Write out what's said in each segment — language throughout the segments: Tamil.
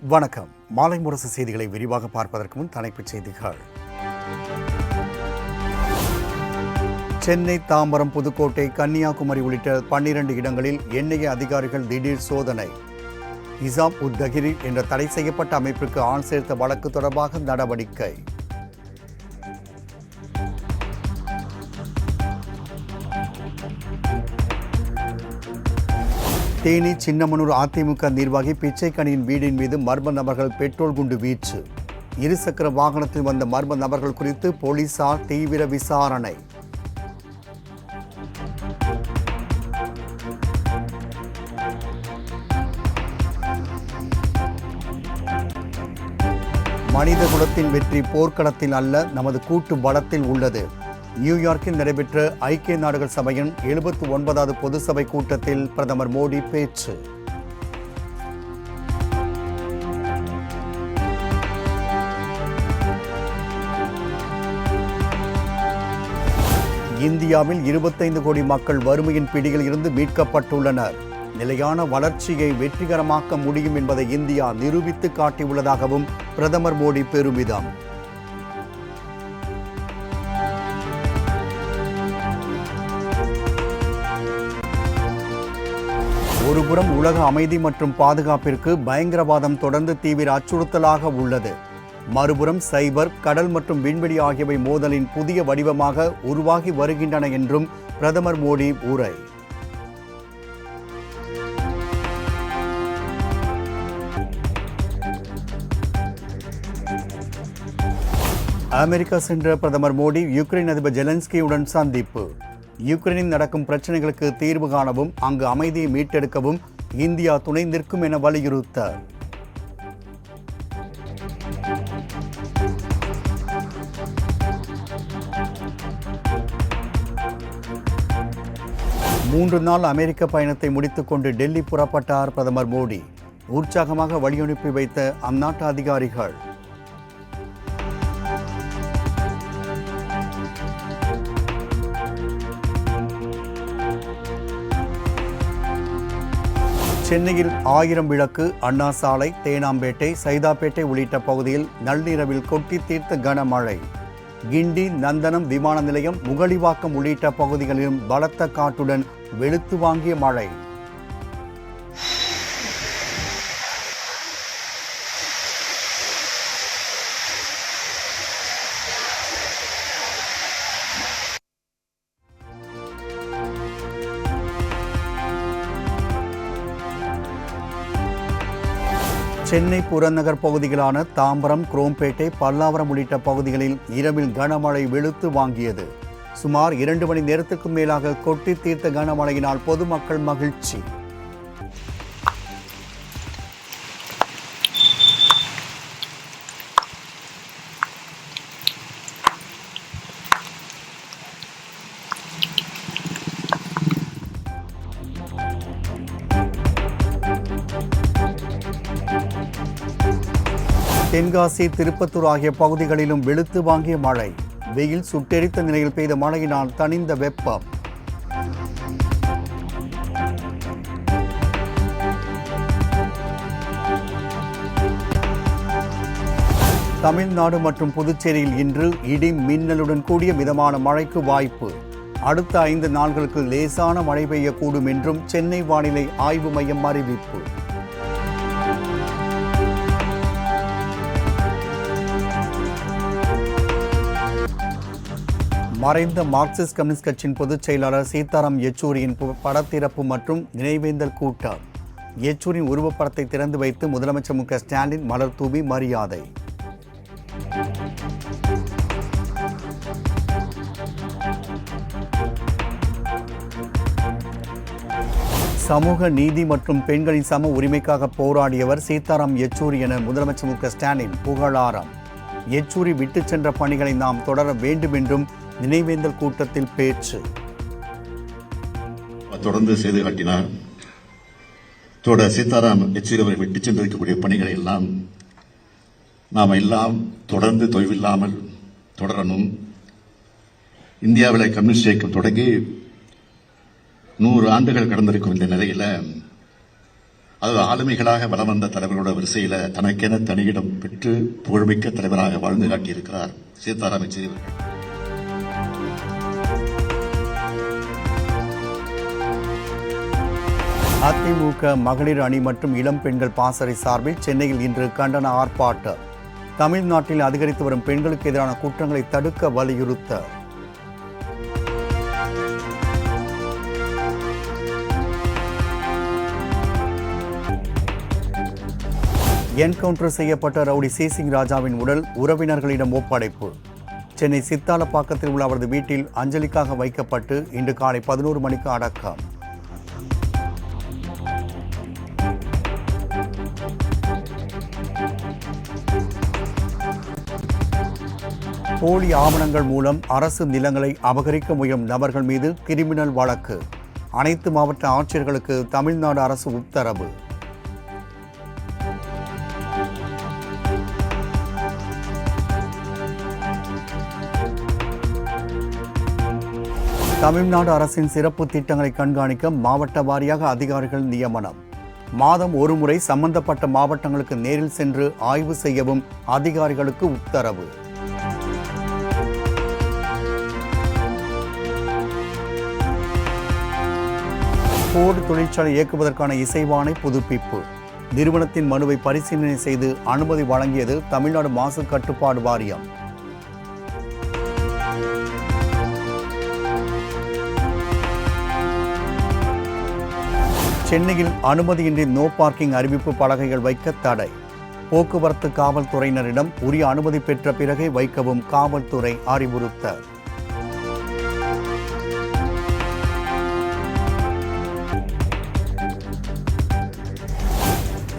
வணக்கம். மாலை முரசு செய்திகளை விரிவாக பார்ப்பதற்கு முன் தலைப்புச் செய்திகள். சென்னை, தாம்பரம், புதுக்கோட்டை, கன்னியாகுமரி உள்ளிட்ட 12 இடங்களில் என்ஐஏ அதிகாரிகள் திடீர் சோதனை. இசாம் உத் தஹ்ரீர் என்ற தடை செய்யப்பட்ட அமைப்பிற்கு ஆள் சேர்த்த வழக்கு தொடர்பாக நடவடிக்கை. தேனி சின்னமனூர் அதிமுக நிர்வாகி பிச்சைக்கனியின் வீடின் மீது மர்ம நபர்கள் பெட்ரோல் குண்டு வீச்சு. இருசக்கர வாகனத்தில் வந்த மர்ம நபர்கள் குறித்து போலீசார் தீவிர விசாரணை. மனித குலத்தின் வெற்றி போர்க்களத்தில் அல்ல, நமது கூட்டு பலத்தில் உள்ளது. நியூயார்க்கில் நடைபெற்ற ஐக்கிய நாடுகள் சபையின் 79வது பொது சபை கூட்டத்தில் பிரதமர் மோடி பேச்சு. இந்தியாவில் 25 கோடி மக்கள் வறுமையின் பிடியில் இருந்து மீட்கப்பட்டுள்ளனர். நிலையான வளர்ச்சியை வெற்றிகரமாக்க முடியும் என்பதை இந்தியா நிரூபித்து காட்டியுள்ளதாகவும் பிரதமர் மோடி பெருமிதம். ஒருபுறம் உலக அமைதி மற்றும் பாதுகாப்பிற்கு பயங்கரவாதம் தொடர்ந்து தீவிர அச்சுறுத்தலாக உள்ளது. மறுபுறம் சைபர், கடல் மற்றும் விண்வெளி ஆகியவை மோதலின் புதிய வடிவமாக உருவாகி வருகின்றன என்றும் பிரதமர் மோடி உரை. அமெரிக்கா சென்ற பிரதமர் மோடி யுக்ரைன் அதிபர் ஜெலன்ஸ்கியுடன் சந்திப்பு. யுக்ரைனில் நடக்கும் பிரச்சனைகளுக்கு தீர்வு காணவும் அங்கு அமைதியை மீட்டெடுக்கவும் இந்தியா துணை நிற்கும் என வலியுறுத்தார். மூன்று நாள் அமெரிக்க பயணத்தை முடித்துக்கொண்டு டெல்லி புறப்பட்டார் பிரதமர் மோடி. உற்சாகமாக வழியனுப்பி வைத்த அந்நாட்டு அதிகாரிகள். சென்னையில் 1000 விளக்கு, அண்ணா சாலை, தேனாம்பேட்டை, சைதாப்பேட்டை உள்ளிட்ட பகுதியில் நள்ளிரவில் கொட்டி தீர்த்த கனமழை. கிண்டி, நந்தனம் விமான நிலையம், முகலிவாக்கம் உள்ளிட்ட பகுதிகளிலும் பலத்த காற்றுடன் வெளுத்து வாங்கிய மழை. சென்னை புறநகர் பகுதிகளான தாம்பரம், குரோம்பேட்டை, பல்லாவரம் உள்ளிட்ட பகுதிகளில் இரவில் கனமழை வெளுத்து வாங்கியது. சுமார் 2 மணி நேரத்துக்கும் மேலாக கொட்டி தீர்த்த கனமழையினால் பொதுமக்கள் மகிழ்ச்சி. தென்காசி, திருப்பத்தூர் ஆகிய பகுதிகளிலும் வெளுத்து வாங்கிய மழை. வெயில் சுட்டெரித்த நிலையில் பெய்த மழையினால் தணிந்த வெப்பம். தமிழ்நாடு மற்றும் புதுச்சேரியில் இன்று இடி மின்னலுடன் கூடிய மிதமான மழைக்கு வாய்ப்பு. அடுத்த 5 நாட்களுக்கு லேசான மழை பெய்யக்கூடும் என்றும் சென்னை வானிலை ஆய்வு மையம் அறிவிப்பு. மறைந்த மார்க்சிஸ்ட் கம்யூனிஸ்ட் கட்சியின் பொதுச் செயலாளர் சீதாராம் யெச்சூரியின் படத்திறப்பு மற்றும் நினைவேந்தல் கூட்டம். யெச்சூரின் உருவப்படத்தை திறந்து வைத்து முதலமைச்சர் மு க ஸ்டாலின் மலர் தூவி மரியாதை. சமூக நீதி மற்றும் பெண்களின் சம உரிமைக்காக போராடியவர் சீதாராம் யெச்சூரி என முதலமைச்சர் மு க ஸ்டாலின் புகழாரம். யெச்சூரி விட்டுச் சென்ற பணிகளை நாம் தொடர வேண்டும் என்றும் நினைவேந்தல் கூட்டத்தில் பேச்சு. தொடர்ந்து செய்து காட்டினார். சீதாராம் யெச்சூரி அவர்கள் விட்டுச் சென்றிருக்கக்கூடிய பணிகளை எல்லாம் நாம் எல்லாம் தொடர்ந்து தொய்வில்லாமல் தொடரணும். இந்தியாவில் கம்யூனிஸ்ட் இயக்கம் தொடங்கி 100 ஆண்டுகள் கடந்திருக்கும் இந்த நிலையில் அதாவது ஆளுமைகளாக வலம் வந்த தலைவர்களோட வரிசையில தனக்கென தனியிடம் பெற்று புகழ்மிக்க தலைவராக வாழ்ந்து காட்டியிருக்கிறார் சீதாராம் யெச்சூரி அவர்கள். அதிமுக மகளிர் அணி மற்றும் இளம் பெண்கள் பாசறை சார்பில் சென்னையில் இன்று கண்டன ஆர்ப்பாட்டம். தமிழ்நாட்டில் அதிகரித்து வரும் பெண்களுக்கு எதிரான குற்றங்களை தடுக்க வலியுறுத்த. என்கவுண்டர் செய்யப்பட்ட ரவுடி சேசிங் ராஜாவின் உடல் உறவினர்களிடம் ஒப்படைப்பு. சென்னை சித்தாலப்பாக்கத்தில் உள்ள அவரது வீட்டில் அஞ்சலிக்காக வைக்கப்பட்டு இன்று காலை 11 மணிக்கு அடக்கம். போலி ஆவணங்கள் மூலம் அரசு நிலங்களை அபகரிக்க முயலும் நபர்கள் மீது கிரிமினல் வழக்கு. அனைத்து மாவட்ட ஆட்சியர்களுக்கு தமிழ்நாடு அரசு உத்தரவு. தமிழ்நாடு அரசின் சிறப்பு திட்டங்களை கண்காணிக்க மாவட்ட வாரியாக அதிகாரிகள் நியமனம். மாதம் ஒரு முறை சம்பந்தப்பட்ட மாவட்டங்களுக்கு நேரில் சென்று ஆய்வு செய்யவும் அதிகாரிகளுக்கு உத்தரவு. போர்டு தொழிற்சாலை இயக்குவதற்கான இசைவாணை புதுப்பிப்பு. நிறுவனத்தின் மனுவை பரிசீலனை செய்து அனுமதி வழங்கியது தமிழ்நாடு மாசு கட்டுப்பாடு வாரியம். சென்னையில் அனுமதியின்றி நோ பார்க்கிங் அறிவிப்பு பலகைகள் வைக்க தடை. போக்குவரத்து காவல்துறையினரிடம் உரிய அனுமதி பெற்ற பிறகே வைக்கவும் காவல்துறை அறிவுறுத்தல்.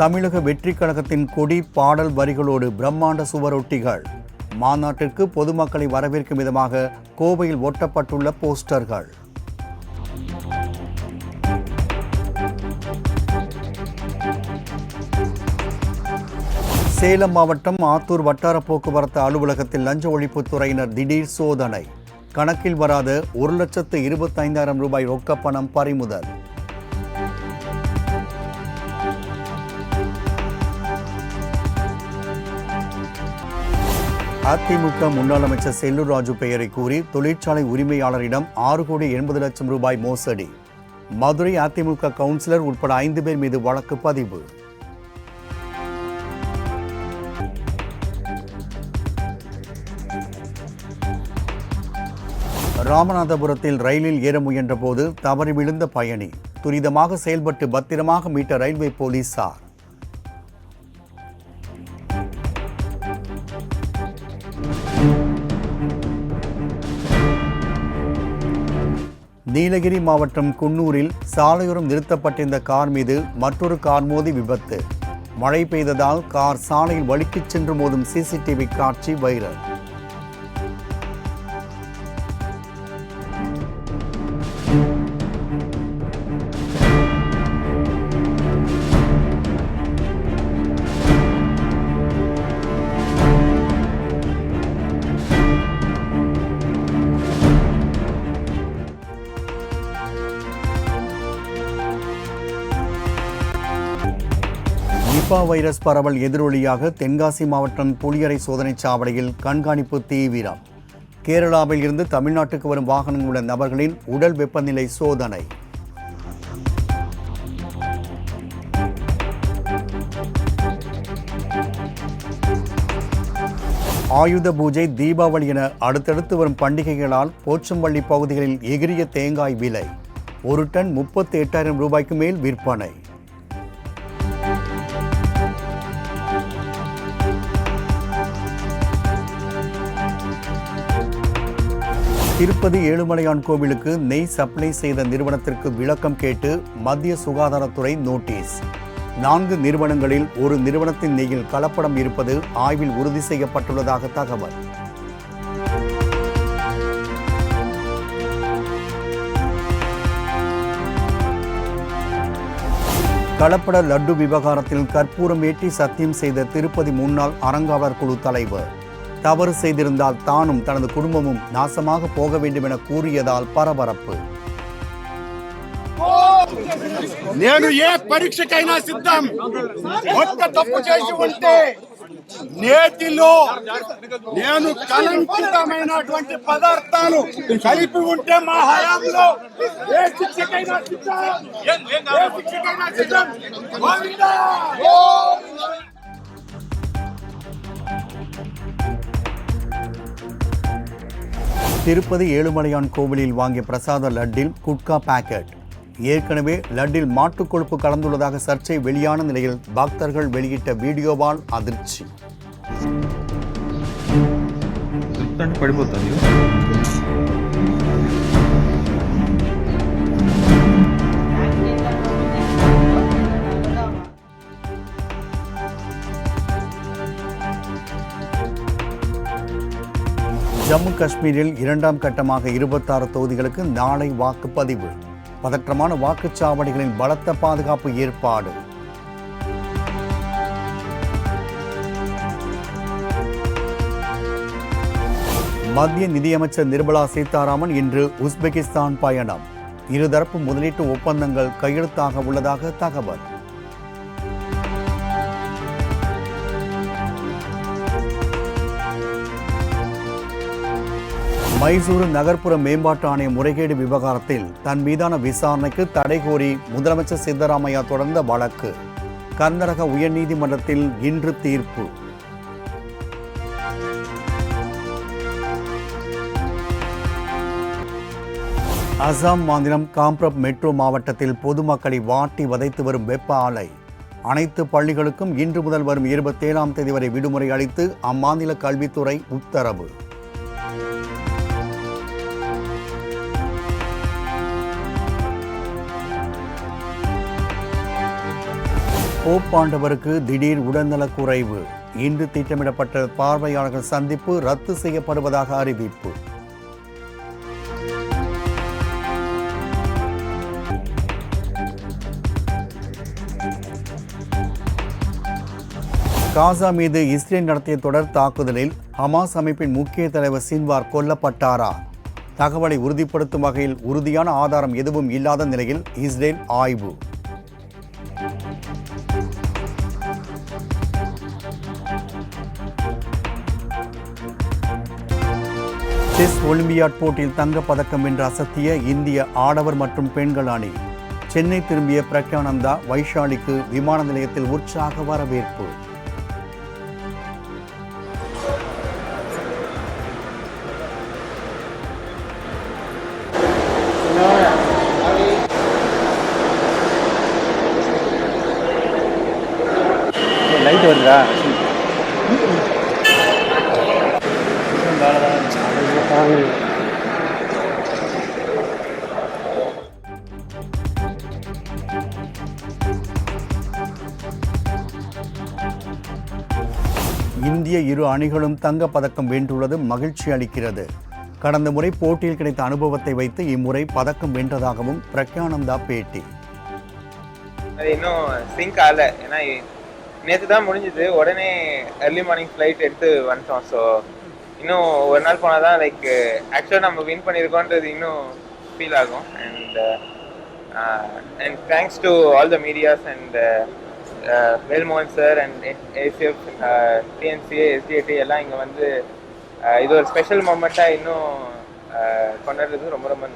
தமிழக வெற்றிக் கழகத்தின் கொடி பாடல் வரிகளோடு பிரம்மாண்ட சுவரொட்டிகள். மாநாட்டிற்கு பொதுமக்களை வரவேற்கும் விதமாக கோவையில் ஒட்டப்பட்டுள்ள போஸ்டர்கள். சேலம் மாவட்டம் ஆத்தூர் வட்டார போக்குவரத்து அலுவலகத்தில் லஞ்ச ஒழிப்புத்துறையினர் திடீர் சோதனை. கணக்கில் வராத 1,25,000 ரூபாய் ரொக்கப்பணம் பறிமுதல். அதிமுக முன்னாள் அமைச்சர் செல்லூர் ராஜு பெயரை கூறி தொழிற்சாலை உரிமையாளரிடம் 6,80,00,000 ரூபாய் மோசடி. மதுரை அதிமுக கவுன்சிலர் உட்பட 5 பேர் மீது வழக்கு பதிவு. ராமநாதபுரத்தில் ரயிலில் ஏற முயன்ற போது தவறி விழுந்த பயணி. துரிதமாக செயல்பட்டு பத்திரமாக மீட்ட ரயில்வே போலீசார். நீலகிரி மாவட்டம் குன்னூரில் சாலையோரம் நிறுத்தப்பட்டிருந்த கார் மீது மற்றொரு கார் மோதி விபத்து. மழை பெய்ததால் கார் சாலையில் வழுக்கிச் சென்று மோதும் சிசிடிவி காட்சி வைரல். நிபா வைரஸ் பரவல் எதிரொலியாக தென்காசி மாவட்டம் புளியரை சோதனைச் சாவடியில் கண்காணிப்பு தீவிரம். கேரளாவில் இருந்து தமிழ்நாட்டுக்கு வரும் வாகனங்கள் உள்ள நபர்களின் உடல் வெப்பநிலை சோதனை. ஆயுத பூஜை, தீபாவளி என அடுத்தடுத்து வரும் பண்டிகைகளால் போச்சம்பள்ளி பகுதிகளில் எகிரிய தேங்காய் விலை. ஒரு டன் 38,000 ரூபாய்க்கு மேல் விற்பனை. திருப்பதி ஏழுமலையான் கோவிலுக்கு நெய் சப்ளை செய்த நிறுவனத்திற்கு விளக்கம் கேட்டு மத்திய சுகாதாரத்துறை நோட்டீஸ். 4 நிறுவனங்களில் ஒரு நிறுவனத்தின் நெய்யில் கலப்படம் இருப்பது ஆய்வில் உறுதி செய்யப்பட்டுள்ளதாக தகவல். கலப்பட லட்டு விவகாரத்தில் கற்பூரம் ஏற்றி சத்தியம் செய்த திருப்பதி முன்னாள் அறங்காவலர் குழு தலைவர். தவறு செய்திருந்தால் தானும் தனது குடும்பமும் நாசமாக போக வேண்டும் என கூறியதால் பரபரப்பு. నేను ఏ పరీక్షకైనా సిద్ధం. ఒక్క తప్పు చేసి ఉంటే నేతిలో నేను కలంకితమైనటువంటి పదార్థాలు కలిపి ఉంటే మా హయాంలో ఏ శిక్షకైనా సిద్ధం. ఏ శిక్షకైనా సిద్ధం. గోవిందా! திருப்பதி ஏழுமலையான் கோவிலில் வாங்கிய பிரசாத லட்டில் குட்கா பாக்கெட். ஏற்கனவே லட்டில் மாட்டுக் கொழுப்பு கலந்துள்ளதாக சர்ச்சை வெளியான நிலையில் பக்தர்கள் வெளியிட்ட வீடியோவால் அதிர்ச்சி. ஜம்மு காஷ்மீரில் இரண்டாம் கட்டமாக 26 தொகுதிகளுக்கு நாளை வாக்குப்பதிவு. பதற்றமான வாக்குச்சாவடிகளில் பலத்த பாதுகாப்பு ஏற்பாடு. மத்திய நிதியமைச்சர் நிர்மலா சீதாராமன் இன்று உஸ்பெகிஸ்தான் பயணம். இருதரப்பு முதலீட்டு ஒப்பந்தங்கள் கையெழுத்தாக உள்ளதாக தகவல். மைசூரு நகர்ப்புற மேம்பாட்டு ஆணைய முறைகேடு விவகாரத்தில் தன் மீதான விசாரணைக்கு தடை கோரி முதலமைச்சர் சித்தராமையா தொடர்ந்த வழக்கு கர்நாடக உயர்நீதிமன்றத்தில் இன்று தீர்ப்பு. அசாம் மாநிலம் காம்ரப் மெட்ரோ மாவட்டத்தில் பொதுமக்களை வாட்டி வதைத்து வரும் வெப்ப ஆலை. அனைத்து பள்ளிகளுக்கும் இன்று முதல் வரும் 27ஆம் தேதி வரை விடுமுறை அளித்து அம்மாநில கல்வித்துறை உத்தரவு. போப்பாண்டவருக்கு திடீர் உடல்நலக் குறைவு. இன்று திட்டமிடப்பட்ட பார்வையாளர்கள் சந்திப்பு ரத்து செய்யப்படுவதாக அறிவிப்பு. காசா மீது இஸ்ரேல் நடத்திய தொடர் தாக்குதலில் ஹமாஸ் அமைப்பின் முக்கிய தலைவர் சின்வார் கொல்லப்பட்டாரா? தகவலை உறுதிப்படுத்தும் வகையில் உறுதியான ஆதாரம் எதுவும் இல்லாத நிலையில் இஸ்ரேல் ஆய்வு. செஸ் ஒலிம்பியாட் போட்டியில் தங்கப்பதக்கம் வென்று அசத்திய இந்திய ஆடவர் மற்றும் பெண்கள் அணி. சென்னை திரும்பிய பிரக்யானந்தா, வைஷாலிக்கு விமான நிலையத்தில் உற்சாக வரவேற்பு. லைட் வருதா? இந்திய இரு அணிகளும் தங்கப்பதக்கம் வென்றுள்ளது மகிழ்ச்சி அளிக்கிறது. கடந்த முறை போட்டியில் கிடைத்த அனுபவத்தை வைத்து இம்முறை பதக்கம் வென்றதாகவும் பிரக்யானந்தா பேட்டி. இன்னும் சிங்க் ஆகல, ஏன்னா நேற்று தான் முடிஞ்சது. உடனே ஏர்லி மார்னிங் ஃப்ளைட் எடுத்து வந்துட்டோம். ஸோ இன்னும் ஒரு நாள் போனால் தான் லைக் ஆக்சுவலாக நம்ம வின் பண்ணியிருக்கோன்றது இன்னும் ஃபீல் ஆகும். And thanks to all the medias and Velmohan sir and ACF, TNCA, SDAT எல்லாம் இங்கே வந்து இது ஒரு ஸ்பெஷல் மூமெண்ட்டாக இன்னும் கொண்டாடுறது ரொம்ப ரொம்ப